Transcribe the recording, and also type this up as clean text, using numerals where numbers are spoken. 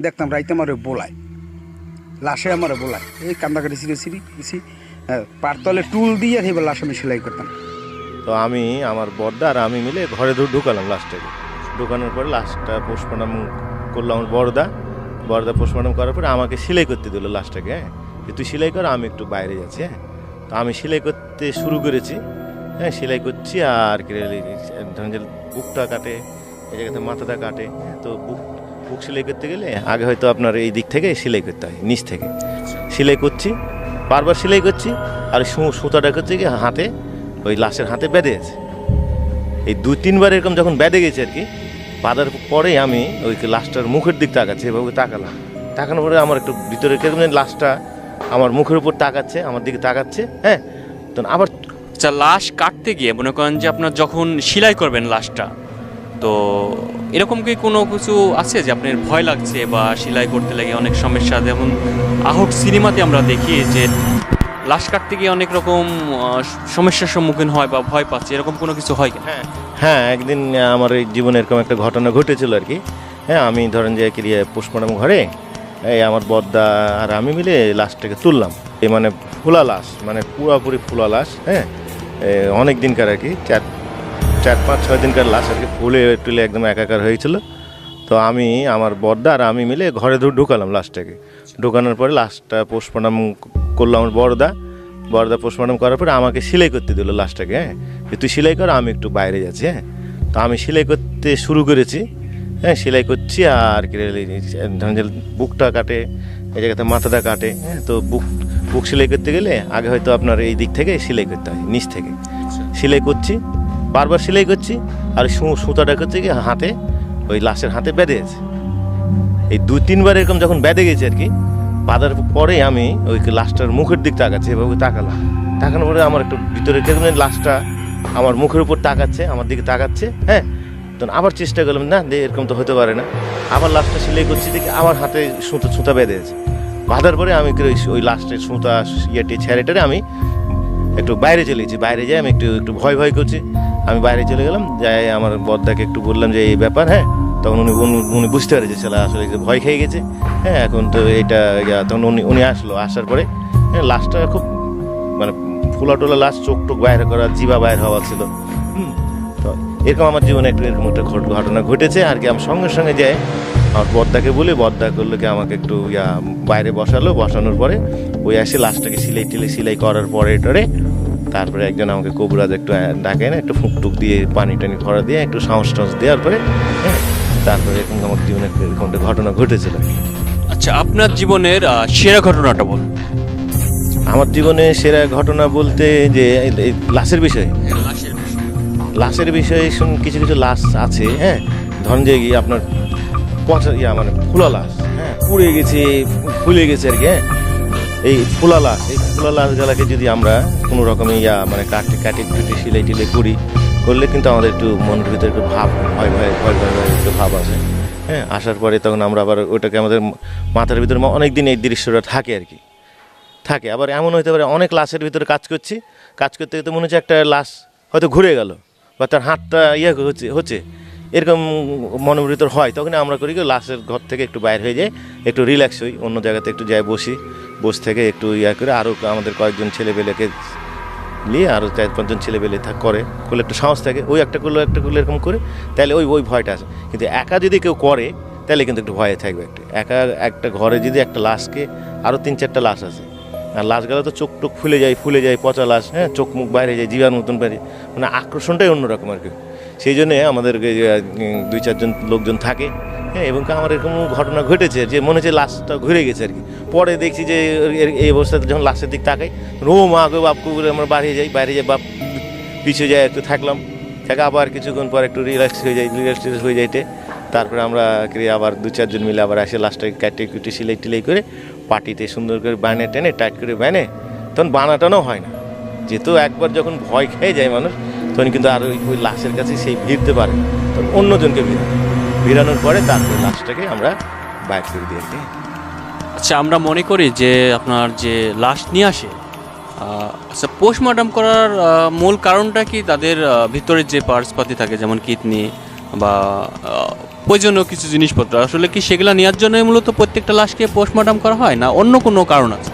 দেখতাম রাইতে আমার বোলায়, লাশে আমার বোলায়, এই কান্দাকাটি সিঁড়ি গেছি পারতলে টুল দিয়ে সেইবার লাশ আমি সেলাই করতাম। তো আমি আমার বড়দা আর আমি মিলে ঘরে ঢুকালাম লাশটাকে। ঢুকানোর পরে লাশটা পোস্টমর্টম করলো আমার বড়দা পোস্টমর্টম করার পরে আমাকে সেলাই করতে দিল লাশটাকে। হ্যাঁ, যে তুই সেলাই কর, আমি একটু বাইরে যাচ্ছি। হ্যাঁ, তো আমি সেলাই করতে শুরু করেছি। হ্যাঁ, সেলাই করছি আর কি ধরেন যে বুকটা কাটে, এই জায়গাতে মাথাটা কাটে। হ্যাঁ, তো বুক সেলাই করতে গেলে আগে হয়তো আপনার এই দিক থেকে সেলাই করতে হয়, নিচ থেকে সেলাই করছি, বারবার সেলাই করছি। আর সুতাটা করছে কি হাতে, ওই লাশের হাতে বেঁধে আছে। এই 2-3 বার এরকম যখন বেঁধে গেছে আর কি, বাঁধার পরে আমি ওই লাশটার মুখের দিক তাকাচ্ছি, এভাবে তাকানোর পরে আমার একটু ভিতরে কিরকম লাশটা আমার মুখের উপর তাকাচ্ছে, আমার দিকে তাকাচ্ছে। হ্যাঁ, তো আবার আচ্ছা, লাশ কাটতে গিয়ে মনে করেন যে আপনার যখন সেলাই করবেন লাশটা, তো এরকম কি কোনো কিছু আছে যে আপনার ভয় লাগছে বা সেলাই করতে লাগে অনেক সমস্যা? যেমন আহট সিনেমাতে আমরা দেখি যে লাশ কাটতে গিয়ে অনেক রকম সমস্যার সম্মুখীন হয় বা ভয় পাচ্ছে, এরকম কোনো কিছু হয় কিনা? হ্যাঁ, একদিন আমার এই জীবনে এরকম একটা ঘটনা ঘটেছিল আর কি। হ্যাঁ, আমি ধরেন যে পোস্টমর্টম ঘরে এই আমার বড়দা আর আমি মিলে লাশটাকে তুললাম। এই মানে ফুলা লাশ, মানে পুরোপুরি ফুলা লাশ। হ্যাঁ, অনেক দিনকার আর কি, 4-5-6 দিনকার লাশ আর কি, ফুলে টুলে একদম একাকার হয়েছিল। তো আমি আমার বড়দা আর আমি মিলে ঘরে ঢুকালাম লাশটাকে। ঢুকানোর পরে লাশটা পোস্টমর্টম করলো আমার বড়দা পোস্টমর্টম করার পরে আমাকে সেলাই করতে দিল লাশটাকে। হ্যাঁ, যে তুই সেলাই কর, আমি একটু বাইরে যাচ্ছি। হ্যাঁ, তো আমি সেলাই করতে শুরু করেছি। হ্যাঁ, সেলাই করছি আর কি ধরেন যে বুকটা কাটে, এই জায়গাতে মাথাটা কাটে। হ্যাঁ, তো বুক সেলাই করতে গেলে আগে হয়তো আপনার এই দিক থেকে সেলাই করতে হয়, নিচ থেকে সেলাই করছি, বারবার সেলাই করছি। আর সুতাটা করছে কি হাতে, ওই লাশের হাতে বেঁধে আছে। এই 2-3 বার এরকম যখন বেঁধে গেছে আর কি, বাঁধার পরে আমি ওই লাশটার মুখের দিক তাকাচ্ছি, এভাবে তাকানোর পরে আমার একটু ভিতরে কিরকম লাশটা আমার মুখের উপর তাকাচ্ছে, আমার দিকে তাকাচ্ছে। হ্যাঁ, তো আবার চেষ্টা করলাম, না এরকম তো হতে পারে না। আবার লাশটা সেলাই করছি, দেখি আমার হাতে সুতা বেঁধে আছে। বাঁধার পরে আমি ওই লাস্টের সুতা ছেড়ে আমি একটু বাইরে চলে গেছি। বাইরে যাই আমি একটু ভয় করছি। আমি বাইরে চলে গেলাম, যাই আমার বড়দাকে একটু বললাম যে এই ব্যাপার। হ্যাঁ, তখন উনি বুঝতে পেরেছে ছেলে আসলে ভয় খেয়ে গেছে। হ্যাঁ, এখন তো এটা তখন উনি আসার পরে লাশটা খুব মানে ফুলা টোলা লাশ, চোখ টোক বাইরে করা, জিবা বাইর হওয়া ছিল। তো এরকম আমার জীবনে এরকম একটা ঘটনা ঘটেছে আর কি। আমি সঙ্গে সঙ্গে যাই আমার বড়দাকে বলি, বড়দা করলো কি আমাকে একটু বাইরে বসানোর পরে ওই আসে লাশটাকে সেলাই করার পরে তারপরে একজন আমাকে কবিরাজ একটু ডাকে না, একটু ফুঁকটুক দিয়ে পানি টানি ভরা দিয়ে একটু সাহস দেওয়ার পরে হ্যাঁ, তারপরে এরকম আমার জীবনে এরকম একটা ঘটনা ঘটেছিল। আচ্ছা, আপনার জীবনের সেরা ঘটনাটা বলুন। আমার জীবনে সেরা ঘটনা বলতে যে এই লাশের বিষয়ে কিছু কিছু লাশ আছে। হ্যাঁ, ধরেন যে আপনার পচা মানে ফুলা লাশ, হ্যাঁ, পুড়ে গেছে, ফুলে গেছে আর কি। হ্যাঁ, এই ফুলা লাশগুলাকে যদি আমরা কোনো রকমে মানে কাটি সেলাই টিলাই করলে কিন্তু আমাদের একটু মনের ভিতরে একটু ভাব ভয় একটু ভাব আসে। হ্যাঁ, আসার পরে তখন আমরা আবার ওটাকে আমাদের মাথার ভিতরে অনেক দিন এই দৃশ্যটা থাকে আর কি। আবার এমন হতে পারে অনেক লাশের ভিতরে কাজ করতে করতে মনে হচ্ছে একটা লাশ হয়তো ঘুরে গেল বা তার হাতটা হচ্ছে এরকম মনের ভিতর হয়। তখন আমরা করি কি লাশের ঘর থেকে একটু বাইরে হয়ে যাই, একটু রিল্যাক্স হই, অন্য জায়গাতে একটু যাই বসে থেকে একটু করে আরও আমাদের কয়েকজন ছেলেবেলেকে নিয়ে আরও 4-5 জন ছেলেবেলে করলে একটু সাহস থাকে। ওই একটা করলো এরকম করে, তাহলে ওই ভয়টা আছে। কিন্তু একা যদি কেউ করে তাহলে কিন্তু একটু ভয়ে থাকবে। একা একটা ঘরে যদি একটা লাশকে, আরও 3-4টা লাশ আছে, আর লাশগুলো তো চোখ টোক ফুলে যায় পচা লাশ। হ্যাঁ, চোখ মুখ বাইরে যায়, জীবাণু মতন বাইরে, মানে আকর্ষণটাই অন্যরকম আর কি। সেই জন্যে আমাদের 2-4 জন লোকজন থাকে। হ্যাঁ, এবং আমার এরকম ঘটনা ঘটেছে যে মনে হচ্ছে লাশটা ঘুরে গেছে আর কি। পরে দেখছি যে এই অবস্থাতে যখন লাশের দিক তাকাই, ও মা গো বাপ করে আমরা বাইরে যাই বাপ পিছিয়ে যাই, একটু থাকলাম, আবার কিছুক্ষণ পর একটু রিল্যাক্স হয়ে যাইতে তারপরে আমরা আবার 2-4 জন মিলে আবার আসে লাশটাকে কাটিয়ে কুটি সেলাই টিলাই করে পাটিতে সুন্দর করে টেনে টাইট করে তখন বানাটানো হয় না। যেহেতু একবার যখন ভয় খেয়ে যায় মানুষ, তখন কিন্তু আর ওই লাশের কাছে সেই ভিড়তে পারে, তখন অন্যজনকে ভিড়ানোর পরে তারপরে লাশটাকে আমরা বাইর করে দিয়ে দিই। আচ্ছা, আমরা মনে করি যে আপনার যে লাশ নিয়ে আসে, আচ্ছা, পোস্টমর্টম করার মূল কারণটা কি তাদের ভিতরে যে পার্টসপাতি থাকে, যেমন কিডনি বা প্রয়োজনীয় কিছু জিনিসপত্র আসলে কি সেগুলা নেওয়ার জন্য মূলত প্রত্যেকটা লাশকে পোস্টমর্টম করা হয় না অন্য কোনো কারণ আছে?